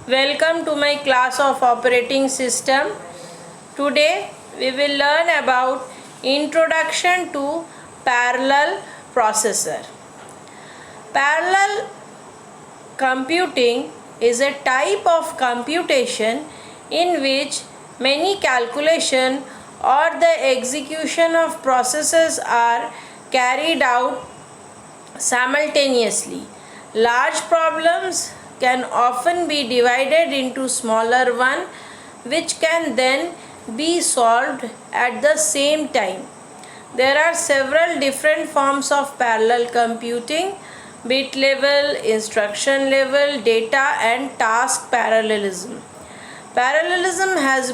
Welcome to my class of operating system. Today we will learn about introduction to parallel processor. Parallel computing is a type of computation in which many calculation or the execution of processes are carried out simultaneously. Large problems can often be divided into smaller ones which can then be solved at the same time. There are several different forms of parallel computing: bit level, instruction level, data and task parallelism. Parallelism has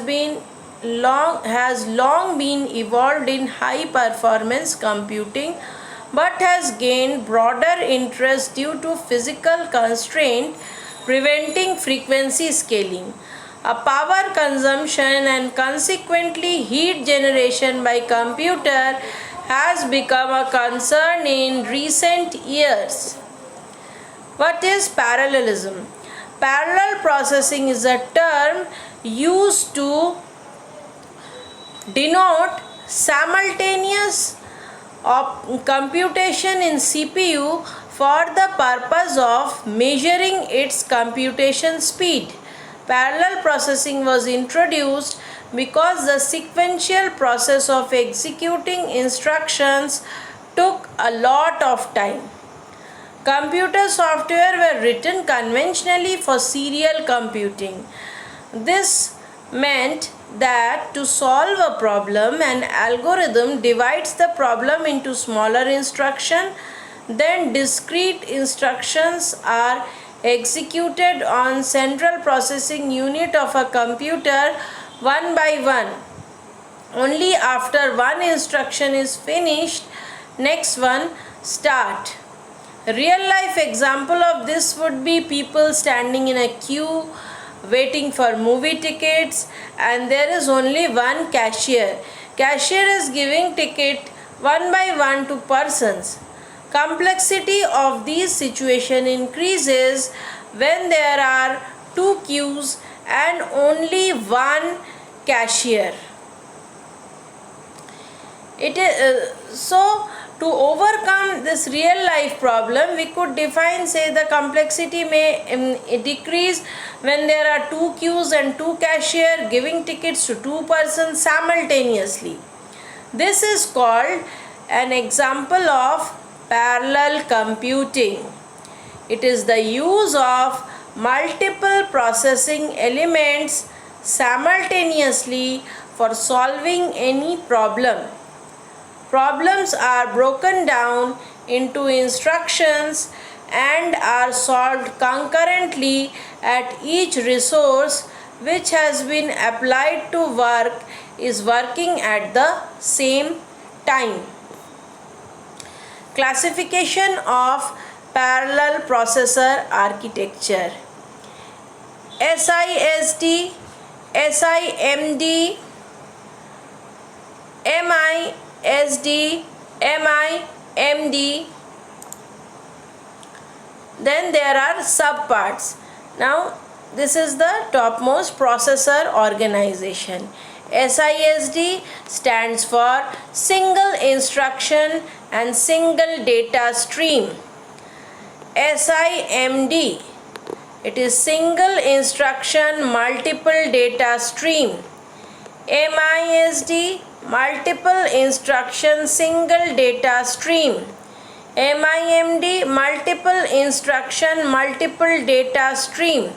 long been evolved in high performance computing but has gained broader interest due to physical constraint preventing frequency scaling. A power consumption and consequently heat generation by computer has become a concern in recent years. What is parallelism? Parallel processing is a term used to denote simultaneous computation in CPU for the purpose of measuring its computation speed. Parallel processing was introduced because the sequential process of executing instructions took a lot of time. Computer software were written conventionally for serial computing. This meant that to solve a problem, an algorithm divides the problem into smaller instructions, then discrete instructions are executed on central processing unit of a computer one by one. Only after one instruction is finished, next one start. A real life example of this would be people standing in a queue waiting for movie tickets and there is only one cashier. Cashier is giving ticket one by one to persons. Complexity of these situation increases when there are two queues and only one cashier. To overcome this real life problem, we could define, say, the complexity may decrease when there are two queues and two cashiers giving tickets to two persons simultaneously. This is called an example of parallel computing. It is the use of multiple processing elements simultaneously for solving any problem. Problems are broken down into instructions and are solved concurrently at each resource which has been applied to work is working at the same time. Classification of parallel processor architecture: SISD, SIMD, MISD, MIMD. Then there are subparts. Now this is the topmost processor organization. SISD stands for single instruction and single data stream. SIMD, it is single instruction multiple data stream. MISD, multiple instruction single data stream. MIMD, multiple instruction multiple data stream.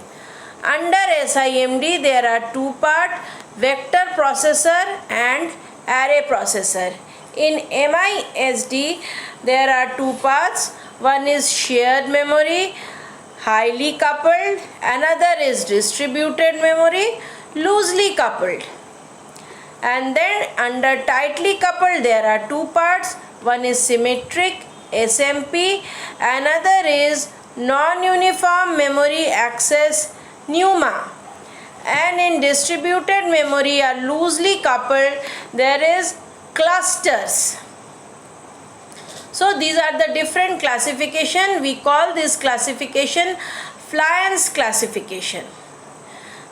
Under SIMD there are two parts: vector processor and array processor. In MISD there are two parts: one is shared memory, highly coupled; another is distributed memory, loosely coupled. And then under tightly coupled there are two parts: one is symmetric, SMP; another is non-uniform memory access, NUMA. And in distributed memory or loosely coupled there is clusters. So these are the different classification. We call this classification Flynn's classification.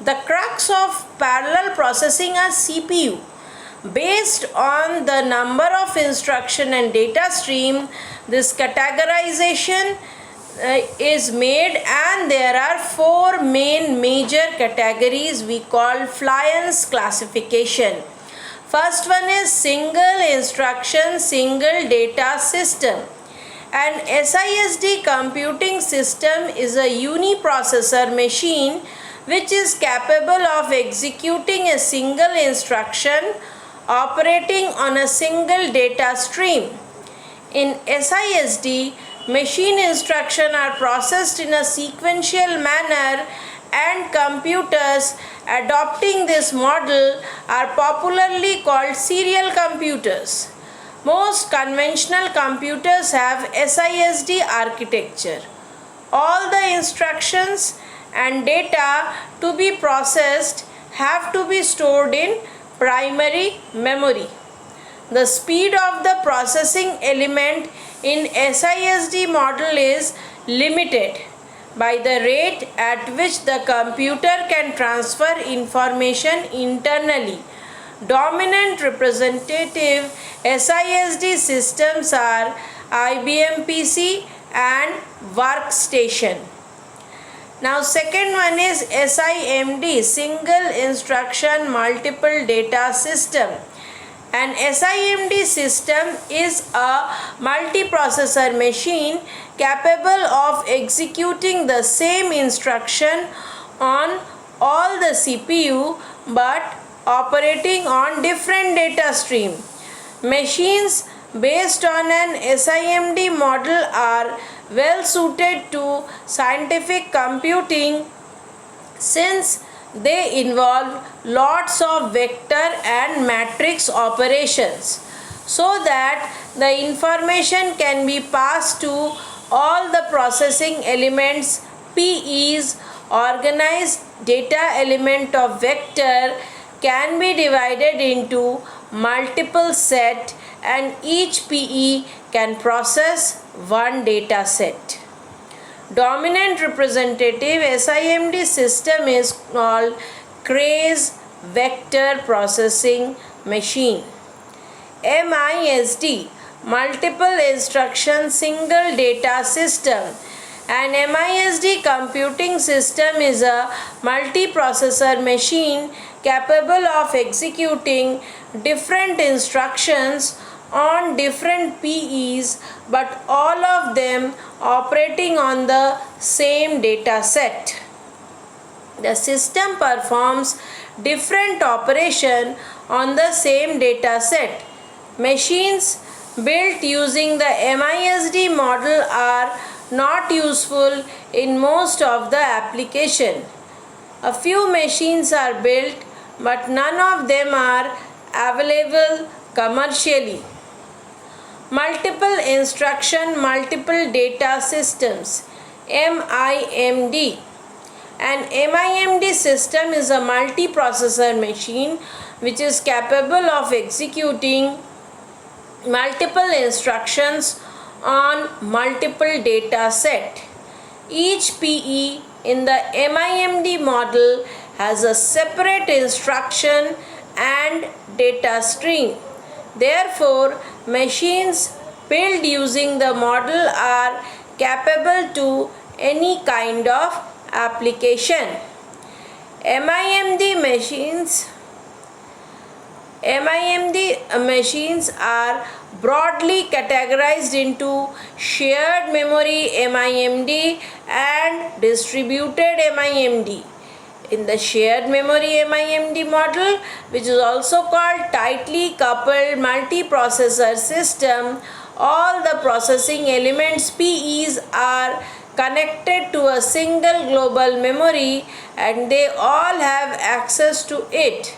The crux of parallel processing are CPU. Based on the number of instruction and data stream, this categorization is made, and there are four major categories we call Flyon's classification. First one is single instruction, single data system. An SISD computing system is a uniprocessor machine which is capable of executing a single instruction operating on a single data stream. In SISD, machine instructions are processed in a sequential manner, and computers adopting this model are popularly called serial computers. Most conventional computers have SISD architecture. All the instructions and data to be processed have to be stored in primary memory. The speed of the processing element in SISD model is limited by the rate at which the computer can transfer information internally. Dominant representative SISD systems are IBM PC and Workstation. Now second one is SIMD, Single Instruction Multiple Data System. An SIMD system is a multiprocessor machine capable of executing the same instruction on all the CPU but operating on different data stream. Machines based on an SIMD model are well suited to scientific computing since they involve lots of vector and matrix operations, so that the information can be passed to all the processing elements. PEs, organized data element of vector, can be divided into multiple set, and each PE can process one data set. Dominant representative SIMD system is called Cray Vector Processing Machine. MISD, Multiple Instruction Single Data System. An MISD computing system is a multiprocessor machine capable of executing different instructions on different PEs, but all of them operating on the same data set. The system performs different operation on the same data set. Machines built using the MISD model are not useful in most of the application. A few machines are built, but none of them are available commercially. Multiple Instruction Multiple Data Systems, MIMD. An MIMD system is a multiprocessor machine which is capable of executing multiple instructions on multiple data set. Each PE in the MIMD model has a separate instruction and data stream. Therefore, machines built using the model are capable to any kind of application. MIMD machines are broadly categorized into shared memory MIMD and distributed MIMD. In the shared memory MIMD model, which is also called tightly coupled multiprocessor system, all the processing elements PEs are connected to a single global memory and they all have access to it.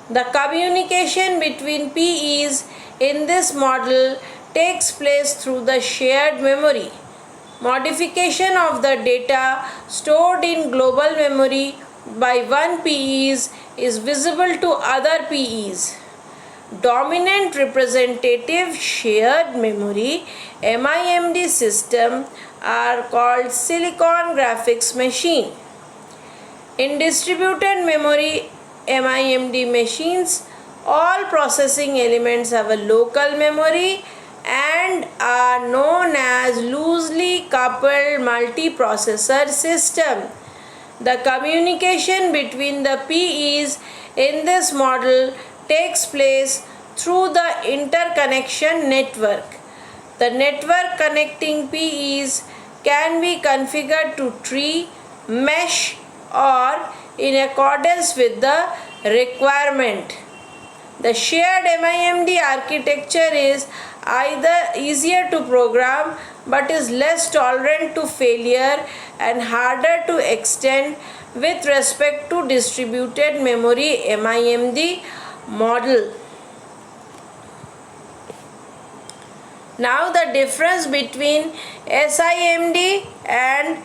The communication between PEs in this model takes place through the shared memory. Modification of the data stored in global memory by one PEs is visible to other PEs. Dominant representative shared memory MIMD system are called Silicon Graphics Machine. In distributed memory MIMD machines, all processing elements have a local memory and are known as loosely coupled multiprocessor system. The communication between the PEs in this model takes place through the interconnection network. The network connecting PEs can be configured to tree, mesh, or in accordance with the requirement. The shared MIMD architecture is either easier to program but is less tolerant to failure and harder to extend with respect to distributed memory MIMD model. Now the difference between SIMD and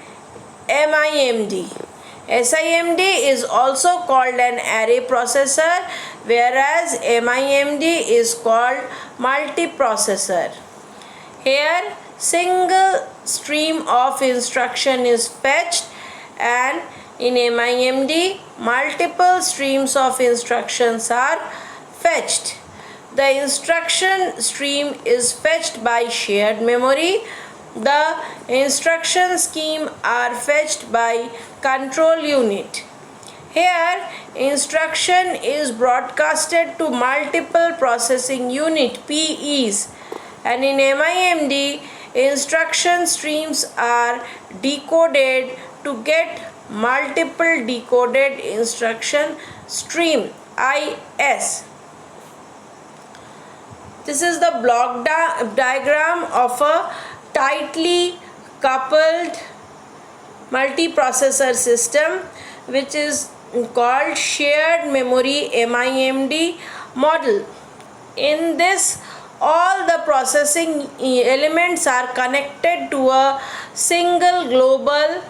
MIMD. SIMD is also called an array processor, whereas MIMD is called multiprocessor. Here, single stream of instruction is fetched, and in MIMD, multiple streams of instructions are fetched. The instruction stream is fetched by shared memory. The instruction scheme are fetched by control unit. Here, instruction is broadcasted to multiple processing unit PEs, and in MIMD, instruction streams are decoded to get multiple decoded instruction stream IS. This is the block diagram of a tightly coupled multiprocessor system, which is called shared memory MIMD model. In this, all the processing elements are connected to a single global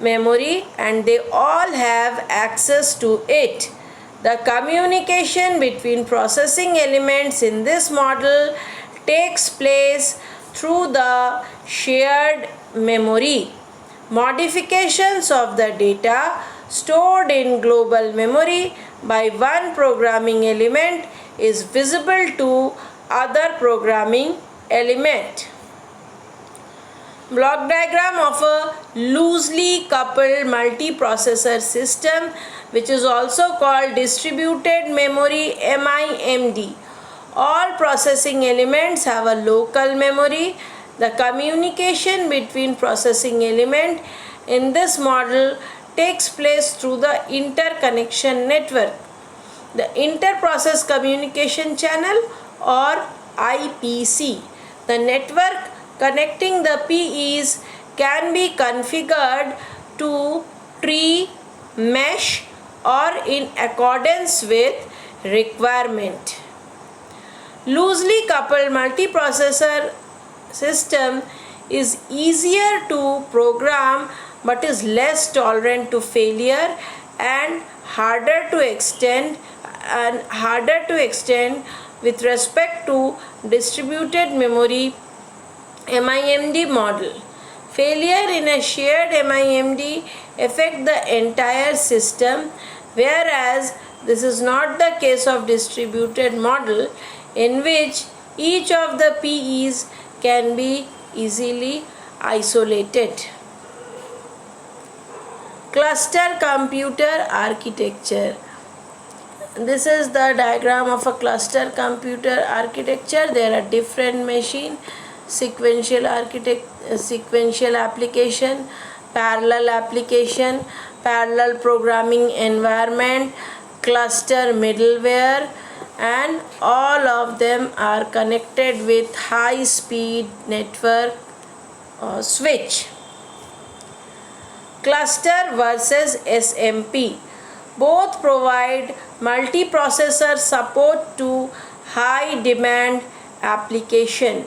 memory and they all have access to it. The communication between processing elements in this model takes place through the shared memory. Modifications of the data stored in global memory by one programming element is visible to other programming element. Block diagram of a loosely coupled multiprocessor system, which is also called distributed memory MIMD. All processing elements have a local memory. The communication between processing element in this model takes place through the interconnection network, the inter-process communication channel or IPC. The network connecting the PEs can be configured to tree, mesh, or in accordance with requirement. Loosely coupled multiprocessor system is easier to program but is less tolerant to failure and harder to extend with respect to distributed memory MIMD model. Failure in a shared MIMD affect the entire system, whereas this is not the case of distributed model, in which each of the PEs can be easily isolated. Cluster computer architecture. This is the diagram of a cluster computer architecture. There are different machine, sequential application, parallel application, parallel programming environment, cluster middleware, and all of them are connected with high speed network switch. Cluster versus SMP. Both provide multiprocessor support to high demand application.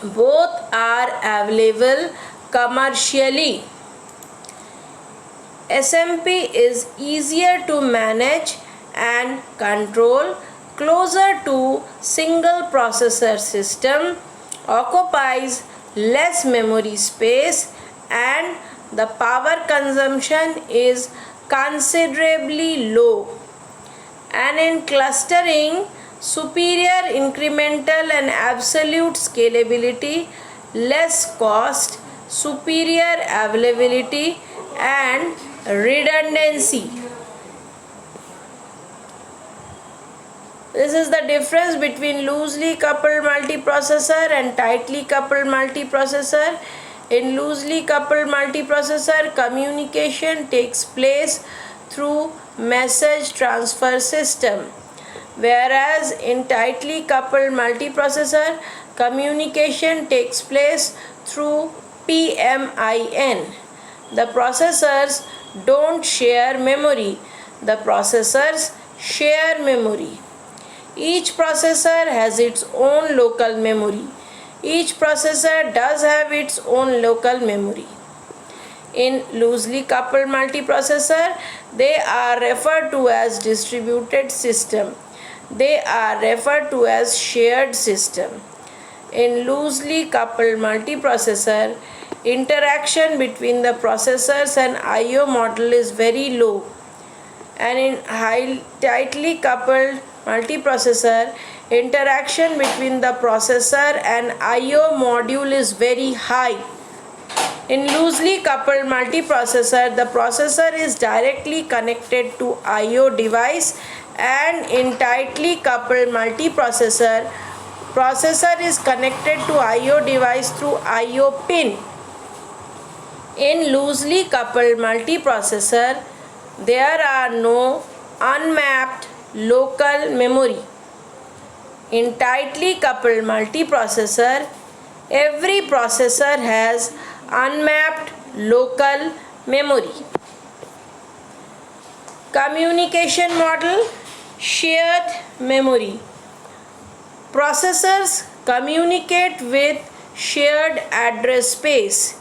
Both are available commercially. SMP is easier to manage and control, closer to single processor system, occupies less memory space and the power consumption is considerably low, and in clustering, superior incremental and absolute scalability, less cost, superior availability, and redundancy. This is the difference between loosely coupled multiprocessor and tightly coupled multiprocessor. In loosely coupled multiprocessor, communication takes place through message transfer system, whereas in tightly coupled multiprocessor, communication takes place through PMIN. The processors don't share memory. The processors share memory. Each processor has its own local memory. Each processor does have its own local memory. In loosely coupled multiprocessor, they are referred to as distributed system. They are referred to as shared system. In loosely coupled multiprocessor, interaction between the processors and I/O module is very low, and in tightly coupled multiprocessor, interaction between the processor and I/O module is very high. In loosely coupled multiprocessor, the processor is directly connected to I/O device, and in tightly coupled multiprocessor, processor is connected to I/O device through I/O pin. In loosely coupled multiprocessor, there are no unmapped local memory. In tightly coupled multiprocessor, every processor has unmapped local memory. Communication model, shared memory. Processors communicate with shared address space,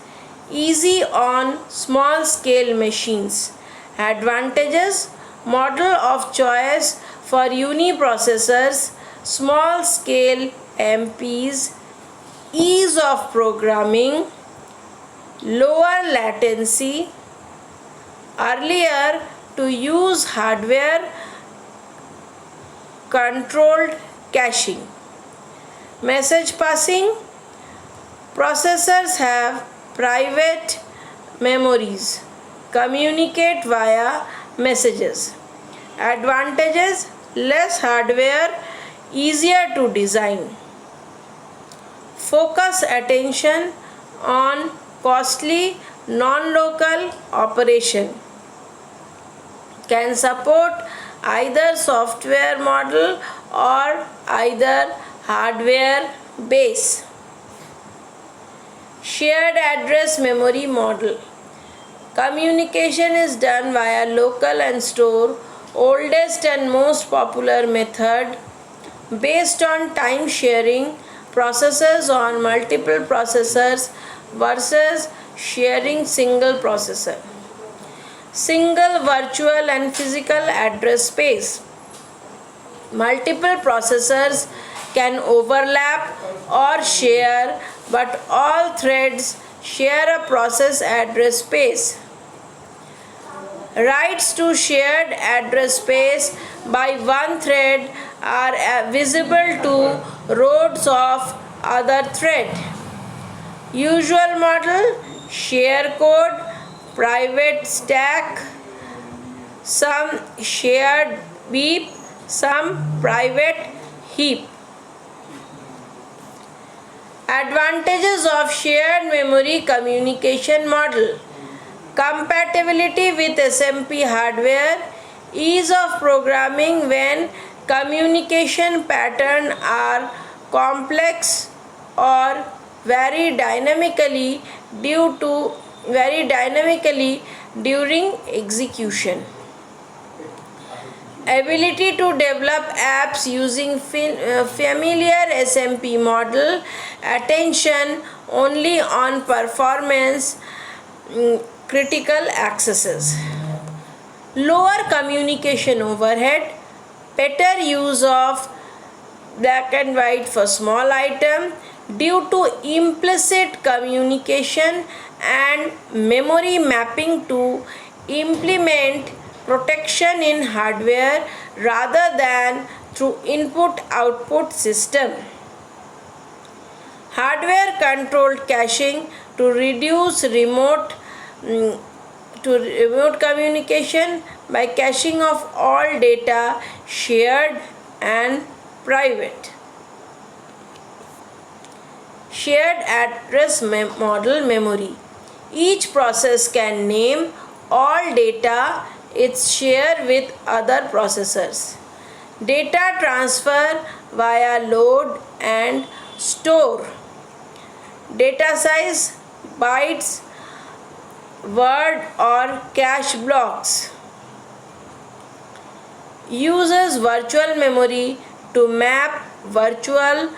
easy on small scale machines. Advantages: model of choice for uniprocessors, small scale MPs, ease of programming, lower latency. Earlier, to use hardware controlled caching. Message passing. Processors have private memories, communicate via messages. Advantages: less hardware, easier to design. Focus attention on costly non-local operation. Can support either software model or either hardware base. Shared address memory model. Communication is done via local and store, oldest and most popular method, based on time sharing processors on multiple processors versus sharing single processor. Single virtual and physical address space. Multiple processors can overlap or share, but all threads share a process address space. Writes to shared address space by one thread are visible to rows of other thread. Usual model: share code, private stack, some shared heap, some private heap. Advantages of shared memory communication model: compatibility with SMP hardware, ease of programming when communication patterns are complex or vary dynamically during execution. Ability to develop apps using familiar SMP model, attention only on performance critical accesses. Lower communication overhead, better use of black and white for small item, due to implicit communication and memory mapping to implement protection in hardware rather than through input-output system. Hardware controlled caching to reduce remote communication by caching of all data shared and private. Shared address model memory. Each process can name all data it shares with other processors. Data transfer via load and store. Data size bytes, word or cache blocks. Uses virtual memory to map virtual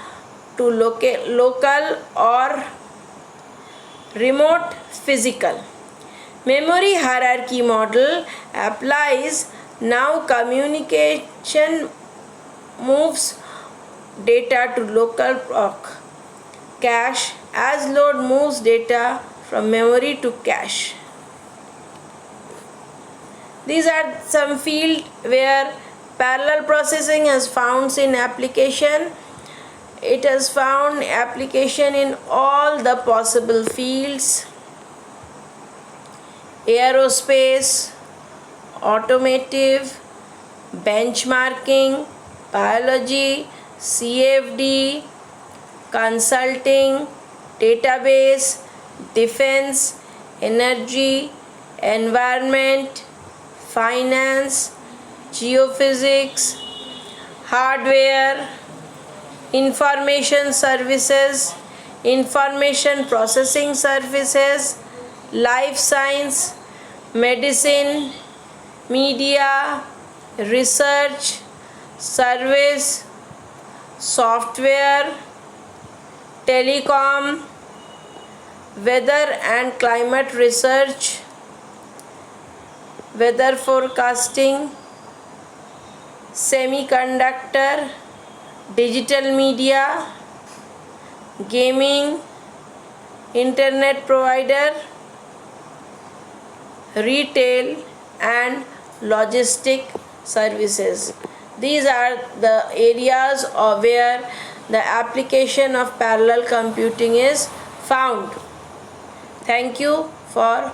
to local or remote physical. Memory hierarchy model applies now communication moves data to local block cache as load moves data from memory to cache. These are some fields where parallel processing has found in application. It has found application in all the possible fields: aerospace, automotive, benchmarking, biology, CFD, consulting, database, defense, energy, environment, finance, geophysics, hardware, information services, information processing services, life science, medicine, media, research, service, software, telecom, weather and climate research, weather forecasting, semiconductor, digital media, gaming, internet provider, retail and logistic services. These are the areas of where the application of parallel computing is found. Thank you for